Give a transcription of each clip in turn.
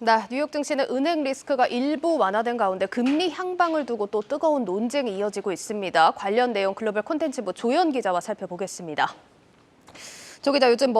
네, 뉴욕 증시는 은행 리스크가 일부 완화된 가운데 금리 향방을 두고 또 뜨거운 논쟁이 이어지고 있습니다. 관련 내용 글로벌 콘텐츠부 조연 기자와 살펴보겠습니다. 조 기자, 요즘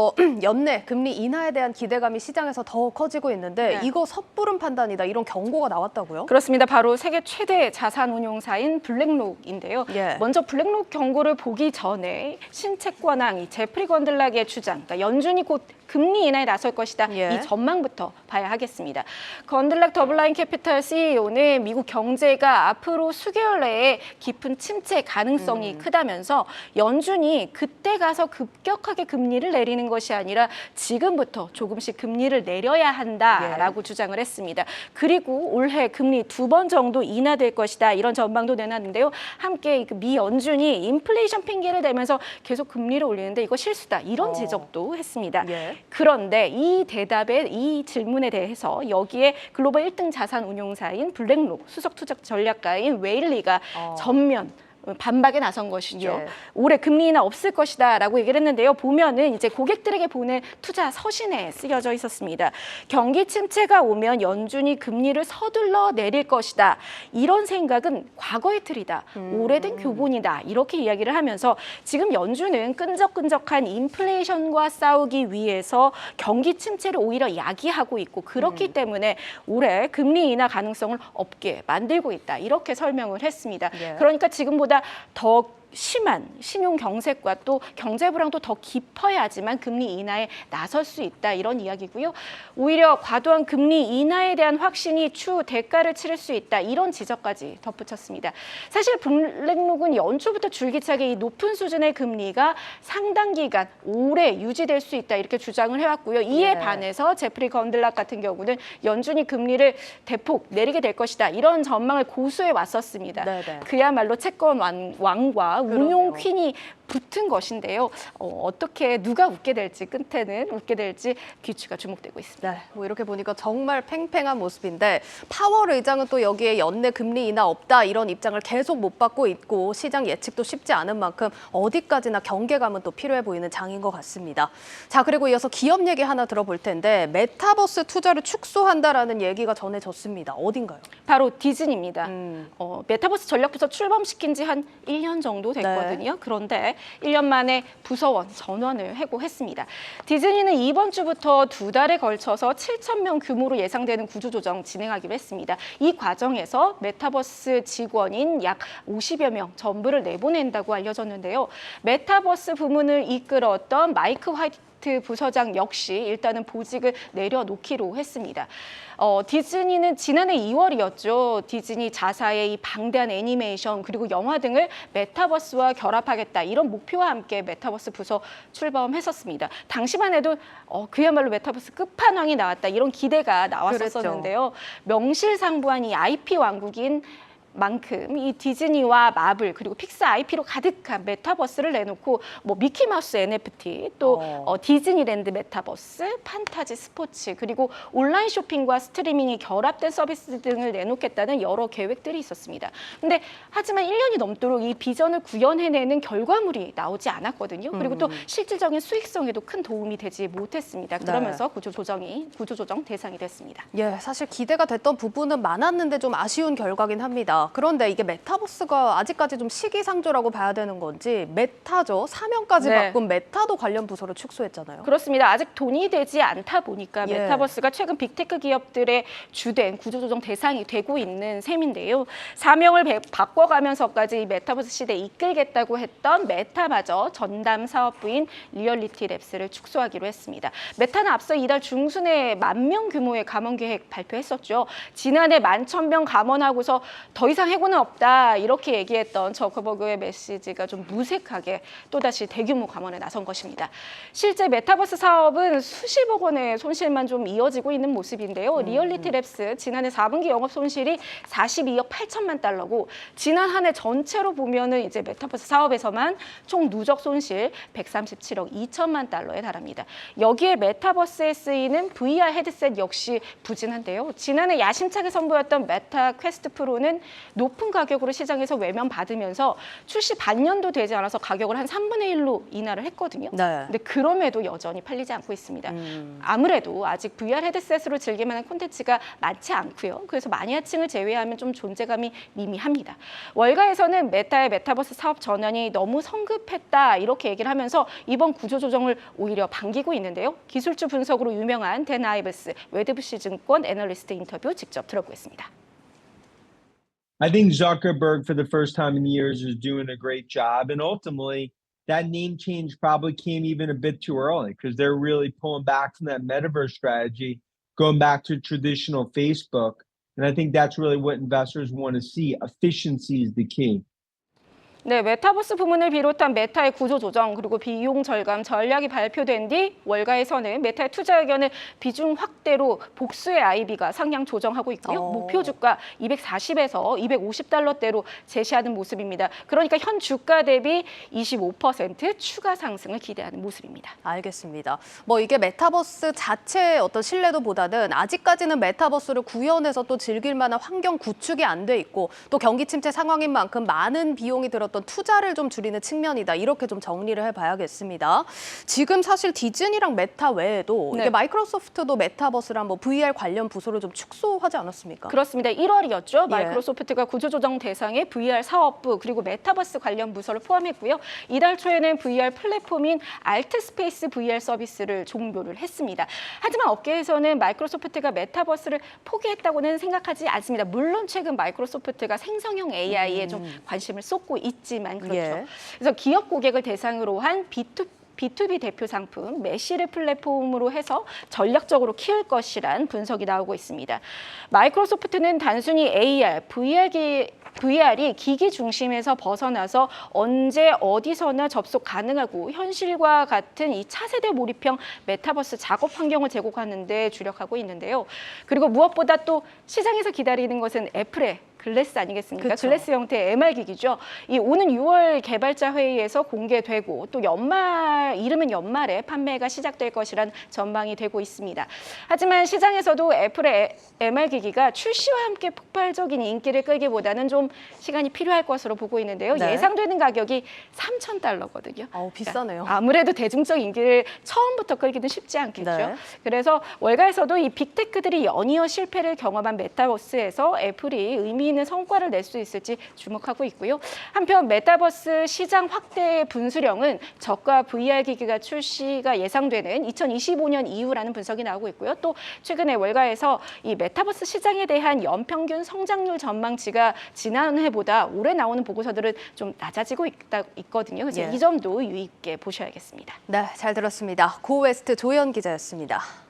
연내 금리 인하에 대한 기대감이 시장에서 더 커지고 있는데 이거 섣부른 판단이다, 이런 경고가 나왔다고요? 그렇습니다. 바로 세계 최대 자산운용사인 블랙록인데요. 먼저 블랙록 경고를 보기 전에 신채권왕 제프리 건들락의 주장, 그러니까 연준이 곧 금리 인하에 나설 것이다. 이 전망부터 봐야 하겠습니다. 건들락 더블라인 캐피탈 CEO는 미국 경제가 앞으로 수개월 내에 깊은 침체 가능성이 크다면서 연준이 그때 가서 급격하게 금리를 내리는 것이 아니라 지금부터 조금씩 금리를 내려야 한다라고 주장을 했습니다. 그리고 올해 금리 2번 정도 인하될 것이다, 이런 전망도 내놨는데요. 함께 미 연준이 인플레이션 핑계를 대면서 계속 금리를 올리는데 이거 실수다, 이런 지적도 했습니다. 그런데 이 대답에, 이 질문에 대해서 여기에 글로벌 1등 자산 운용사인 블랙록 수석 투자 전략가인 웨일리가 전면 반박에 나선 것이죠. 올해 금리 인하 없을 것이다라고 얘기를 했는데요. 보면은 이제 고객들에게 보낸 투자 서신에 쓰여져 있었습니다. 경기 침체가 오면 연준이 금리를 서둘러 내릴 것이다, 이런 생각은 과거의 틀이다, 오래된 교본이다, 이렇게 이야기를 하면서 지금 연준은 끈적끈적한 인플레이션과 싸우기 위해서 경기 침체를 오히려 야기하고 있고, 그렇기 때문에 올해 금리 인하 가능성을 없게 만들고 있다, 이렇게 설명을 했습니다. 그러니까 지금보다 더 심한 신용 경색과 또 경제 불황도 더 깊어야지만 금리 인하에 나설 수 있다, 이런 이야기고요. 오히려 과도한 금리 인하에 대한 확신이 추후 대가를 치를 수 있다, 이런 지적까지 덧붙였습니다. 사실 블랙록은 연초부터 줄기차게 이 높은 수준의 금리가 상당 기간 오래 유지될 수 있다, 이렇게 주장을 해왔고요. 이에 반해서 제프리 건들락 같은 경우는 연준이 금리를 대폭 내리게 될 것이다, 이런 전망을 고수해 왔었습니다. 그야말로 채권 왕과 운용 퀸이 붙은 것인데요. 어떻게 누가 웃게 될지, 끝에는 웃게 될지 귀추가 주목되고 있습니다. 이렇게 보니까 정말 팽팽한 모습인데, 파월 의장은 또 여기에 연내 금리 인하 없다, 이런 입장을 계속 못 받고 있고, 시장 예측도 쉽지 않은 만큼 어디까지나 경계감은 또 필요해 보이는 장인 것 같습니다. 자, 그리고 이어서 기업 얘기 하나 들어볼 텐데, 메타버스 투자를 축소한다라는 얘기가 전해졌습니다. 어딘가요? 바로 디즈니입니다. 메타버스 전략부서 출범시킨 지 한 1년 정도 됐거든요. 그런데 1년 만에 부서원 전원을 해고했습니다. 디즈니는 이번 주부터 2달에 걸쳐서 7,000명 규모로 예상되는 구조조정 진행하기로 했습니다. 이 과정에서 메타버스 직원인 약 50여 명 전부를 내보낸다고 알려졌는데요. 메타버스 부문을 이끌었던 마이크 화이트 부서장 역시 일단은 보직을 내려놓기로 했습니다. 디즈니는 지난해 2월이었죠. 디즈니 자사의 이 방대한 애니메이션 그리고 영화 등을 메타버스와 결합하겠다, 이런 목표와 함께 메타버스 부서 출범했었습니다. 당시만 해도 그야말로 메타버스 끝판왕이 나왔다, 이런 기대가 나왔었는데요. 명실상부한 이 IP 왕국인 만큼 이 디즈니와 마블 그리고 픽사 IP로 가득한 메타버스를 내놓고 미키마우스 NFT, 또 디즈니랜드 메타버스, 판타지 스포츠, 그리고 온라인 쇼핑과 스트리밍이 결합된 서비스 등을 내놓겠다는 여러 계획들이 있었습니다. 근데 하지만 1년이 넘도록 이 비전을 구현해내는 결과물이 나오지 않았거든요. 그리고 또 실질적인 수익성에도 큰 도움이 되지 못했습니다. 그러면서 구조조정 대상이 됐습니다. 사실 기대가 됐던 부분은 많았는데 좀 아쉬운 결과긴 합니다. 그런데 이게 메타버스가 아직까지 좀 시기상조라고 봐야 되는 건지, 메타죠. 사명까지 바꾼 메타도 관련 부서를 축소했잖아요. 그렇습니다. 아직 돈이 되지 않다 보니까 메타버스가 최근 빅테크 기업들의 주된 구조조정 대상이 되고 있는 셈인데요. 사명을 바꿔가면서까지 메타버스 시대에 이끌겠다고 했던 메타마저 전담 사업부인 리얼리티 랩스를 축소하기로 했습니다. 메타는 앞서 이달 중순에 10,000명 규모의 감원 계획 발표했었죠. 지난해 11,000명 감원하고서 더 이상 해고는 없다, 이렇게 얘기했던 저커버그의 메시지가 좀 무색하게 또다시 대규모 감원에 나선 것입니다. 실제 메타버스 사업은 수십억 원의 손실만 좀 이어지고 있는 모습인데요. 리얼리티 랩스 지난해 4분기 영업 손실이 42억 8천만 달러고, 지난 한 해 전체로 보면은 이제 메타버스 사업에서만 총 누적 손실 137억 2천만 달러에 달합니다. 여기에 메타버스에 쓰이는 VR 헤드셋 역시 부진한데요. 지난해 야심차게 선보였던 메타 퀘스트 프로는 높은 가격으로 시장에서 외면받으면서 출시 반년도 되지 않아서 가격을 한 3분의 1로 인하를 했거든요. 네. 근데 그럼에도 여전히 팔리지 않고 있습니다. 아무래도 아직 VR 헤드셋으로 즐길 만한 콘텐츠가 많지 않고요. 그래서 마니아층을 제외하면 좀 존재감이 미미합니다. 월가에서는 메타의 메타버스 사업 전환이 너무 성급했다 이렇게 얘기를 하면서 이번 구조조정을 오히려 반기고 있는데요. 기술주 분석으로 유명한 댄 아이브스 웨드부시 증권 애널리스트 인터뷰 직접 들어보겠습니다. I think Zuckerberg, for the first time in years, is doing a great job. And ultimately, that name change probably came even a bit too early because they're really pulling back from that metaverse strategy, going back to traditional Facebook. And I think that's really what investors want to see. Efficiency is the key. 네, 메타버스 부문을 비롯한 메타의 구조 조정 그리고 비용 절감 전략이 발표된 뒤 월가에서는 메타의 투자 의견을 비중 확대로 복수의 IB가 상향 조정하고 있고요. 목표 주가 240에서 250달러대로 제시하는 모습입니다. 그러니까 현 주가 대비 25% 추가 상승을 기대하는 모습입니다. 알겠습니다. 뭐 이게 메타버스 자체의 어떤 신뢰도보다는 아직까지는 메타버스를 구현해서 또 즐길 만한 환경 구축이 안 돼 있고 또 경기 침체 상황인 만큼 많은 비용이 들었던 투자를 좀 줄이는 측면이다. 이렇게 좀 정리를 해봐야겠습니다. 지금 사실 디즈니랑 메타 외에도 네. 이게 마이크로소프트도 메타버스랑 뭐 VR 관련 부서를 좀 축소하지 않았습니까? 그렇습니다. 1월이었죠. 예. 마이크로소프트가 구조조정 대상에 VR 사업부 그리고 메타버스 관련 부서를 포함했고요. 이달 초에는 VR 플랫폼인 알트스페이스 VR 서비스를 종료를 했습니다. 하지만 업계에서는 마이크로소프트가 메타버스를 포기했다고는 생각하지 않습니다. 물론 최근 마이크로소프트가 생성형 AI에 좀 관심을 쏟고 있지만 그렇죠. 예. 그래서 기업 고객을 대상으로 한 B2B 대표 상품 메시를 플랫폼으로 해서 전략적으로 키울 것이란 분석이 나오고 있습니다. 마이크로소프트는 단순히 AR, VR이 기기 중심에서 벗어나서 언제 어디서나 접속 가능하고 현실과 같은 이 차세대 몰입형 메타버스 작업 환경을 제공하는 데 주력하고 있는데요. 그리고 무엇보다 또 시장에서 기다리는 것은 애플의 글래스 아니겠습니까? 그쵸. 글래스 형태의 MR 기기죠. 이 오는 6월 개발자 회의에서 공개되고 또 이르면 연말에 판매가 시작될 것이란 전망이 되고 있습니다. 하지만 시장에서도 애플의 MR 기기가 출시와 함께 폭발적인 인기를 끌기보다는 좀 시간이 필요할 것으로 보고 있는데요. 네. 예상되는 가격이 $3,000거든요. 비싸네요. 아무래도 대중적 인기를 처음부터 끌기는 쉽지 않겠죠. 네. 그래서 월가에서도 이 빅테크들이 연이어 실패를 경험한 메타버스에서 애플이 의미 있는 성과를 낼 수 있을지 주목하고 있고요. 한편 메타버스 시장 확대의 분수령은 저가 VR 기기가 출시가 예상되는 2025년 이후라는 분석이 나오고 있고요. 또 최근에 월가에서 이 메타버스 시장에 대한 연평균 성장률 전망치가 지난해보다 올해 나오는 보고서들은 좀 낮아지고 있거든요. 그래서 예. 이 점도 유의 있게 보셔야겠습니다. 네, 잘 들었습니다. 고웨스트 조연 기자였습니다.